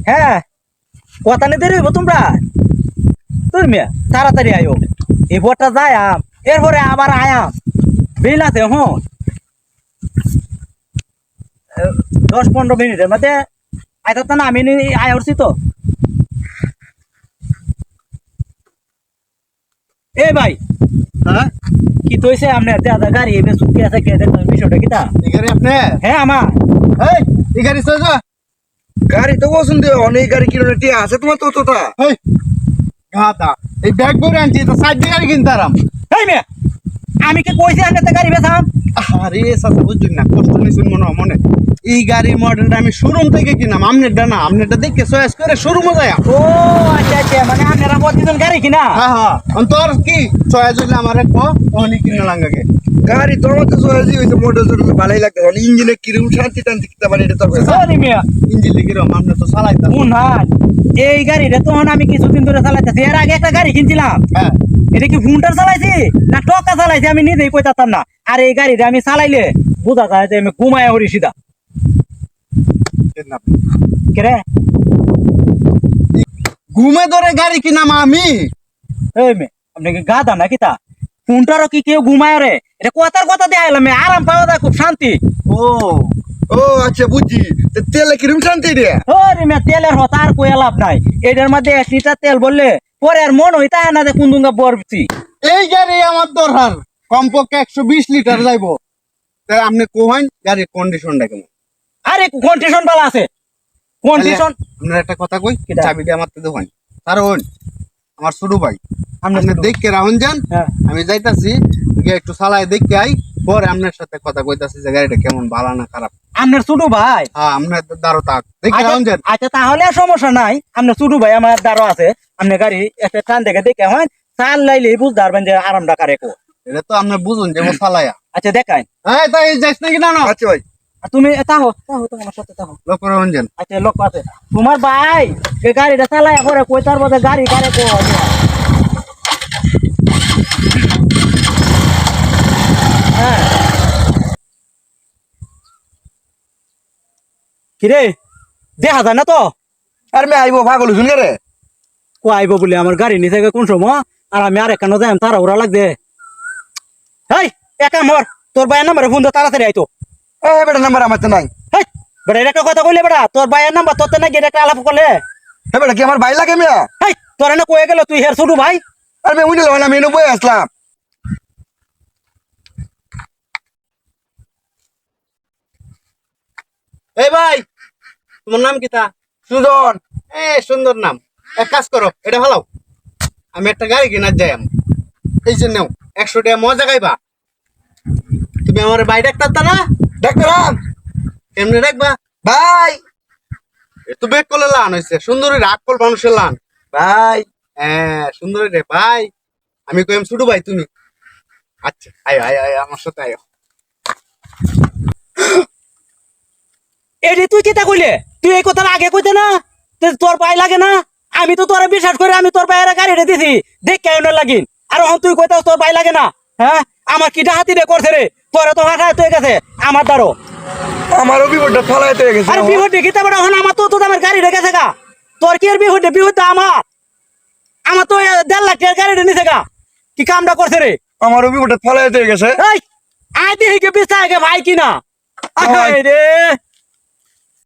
হ্যাঁ কথা নিতে রইব তোমরা তুমি তাড়াতাড়ি আয়ো এই ভোটটা যায় এরপরে আবার আয়াম বিল আছে হুঁ 10-15 মিনিটের মধ্যে আইতা না আমি আয় উঠছি তো এ ভাই হ্যাঁ কি তৈছে আপনি দাদা গাড়ি এবে চুক্তি আছে কে দেখুন বিষয়টা কিতা এই গাড়ি আপনি হ্যাঁ আমার এই গাড়ি চল যা গাড়ি তো পছন্দ অনেক গাড়ি কিলোমিটার আছে তোমার তো তোতা এই গাদা এই ব্যাগ ভরে আনছি তো সাইড দিয়ে গাড়ি কিনতারাম এই মেয়ে আমি কি কইছি আনতে গাড়ি বেচাম আরে সাথে বুঝুন না কষ্ট নিছুন মনে এই গাড়ির মডেলটা আমি শোরুম থেকে কিনাম আমনেরটা না আমনেরটা দেখে চয়েস করে শোরুমে যায় ও আচ্ছা আচ্ছা মানে আপনারা প্রতিদিন গাড়ি কিনা হ্যাঁ তোর কি চয়েস হইলে আমার ওখানে কিনে লাগাকে গাড়ি তো আমার তো সহজই হয়েছে মোটর ভালোই লাগবে ইঞ্জিনে কিরম শান্তি টান্তি কিনতে পারি এটা তো সরি মেয়ে ইঞ্জিন লিখিরম আমনে তো চালাইতাম না এই গাড়িটা তখন আমি কিছুদিন ধরে চালাইতেছি এর আগে একটা গাড়ি কিনছিলাম হ্যাঁ এটা কি ভুন্টার চালাইছি না টকা চালাইছি আমি নিজেই কইতাম না আর এই গাড়িটা আমি চালাইলে বোঝা যায় যে আমি ঘুমায় হরি সিধা কেরে ঘুমে ধরে গাড়ি কিনাম আমি এই মে আপনি কি গাদা নাকি তা ভুন্টারও কি কেউ ঘুমায় রে এটা কথার কথা দেয়া এলাম আরাম পাওয়া যায় খুব শান্তি ও ও আচ্ছা বুঝছি তেলে কিরম শান্তি রে ওরে মে তেলের হতা আর কই লাভ নাই এটার মধ্যে 1 লিটার তেল বললে পরে আর মন হইতা না যে কোন দুঙ্গা বরছি এই গাড়ি আমার দরকার কমপক্ষে 120 লিটার যাইবো তাই আপনি কোহেন গাড়ির কন্ডিশনটা কেমন আরে কন্ডিশন বালা আছে কন্ডিশন আপনার একটা কথা কই কিটা? চাবিটা আমার তো দেখেন কারণ আমার ছোট ভাই আমরা আপনি দেখকে রাহুন যান হ্যাঁ আমি যাইতাছি গিয়ে একটু চালায় দেখতে আই পরে আপনার সাথে কথা কইতাছি যে গাড়িটা কেমন ভালো না খারাপ আপনার ছোট ভাই হ্যাঁ আপনার দাঁড়ো তাক দেখে রাহুন যান আচ্ছা তাহলে আর সমস্যা নাই আপনার ছোট ভাই আমার দ্বারও আছে আপনার গাড়ি একটা টান দেখে দেখে হয় চাল লাইলে বুঝতে পারবেন যে আরামটা কারে কো এটা তো আপনি বুঝুন যে ও চালায়া আচ্ছা দেখাই এই তাই যাইস নাকি না না আচ্ছা ভাই তুমি তাহো তাহো তো আমার সাথে তাহো লক্ষ্য রাহুন যান আচ্ছা লোক আছে তোমার ভাই এই গাড়িটা চালাই পরে কই তার মধ্যে গাড়ি কারে কো হ্যাঁ কিরে দেখা যায় না তো আর মে আইবো পাগল শুন রে কো আইব বলে আমার গাড়ি নিচে কোন সময় আর আমি আর এখানে যাই তারা ওরা লাগবে হেই একা মর তোর ভাইয়ের নাম্বারে ফোন দে তাড়াতাড়ি আইতো এ বেটা নাম্বার আমার তো নাই হেই বেটা এটা কথা কইলে বেটা তোর ভাইয়ের নাম্বার তোর তো নাই এটা আলাপ করলে হে বেটা কি আমার ভাই লাগে মিয়া হেই তোর না কয়ে গেল তুই হের ছোট ভাই আর মে উইনে লওয়া আমি এনে বই আসলাম এই ভাই তোমার নাম কি তা সুজন এ সুন্দর নাম এক কাজ করো এটা ভালো আমি একটা গাড়ি কেনার যাই এই যে নেও 100 টাকা মজা গাইবা তুমি আমার ভাই ডাক্তার না ডাক্তার এমনি রাখবা ভাই তো বেক করলে লান হয়েছে সুন্দরী রাগ কল মানুষের লান ভাই হ্যাঁ সুন্দরী রে ভাই আমি কইম ছোট ভাই তুমি আচ্ছা আয় আয় আয় আমার সাথে আয় এরে তুই কেটা কইলে তুই এই কথা আগে কইতে না তোর ভাই লাগে না আমি তো তোরে বিশ্বাস করে আমি তোর ভাইয়ের গাড়িটা দিছি দেখ কেন লাগিন আর এখন তুই কইতাস তোর ভাই লাগে না হ্যাঁ আমার কিটা হাতি রে করছে রে তোরে তো হাঁটা হয়ে গেছে আমার দ্বারো আমারও বিপদটা ফলাইতে গেছে আরে বিহুর দেখি তারপরে এখন আমার তো আমার গাড়ি রেখে গেছে গা তোর কি আর বিহুটা আমার তো 1.5 লাখ টাকার গাড়িটা নিছে গা কি কামটা করছে রে আমারও বিপদটা ফলাইতে গেছে এই আই দেখি কে বিস্তার আগে ভাই কিনা ভাই। রে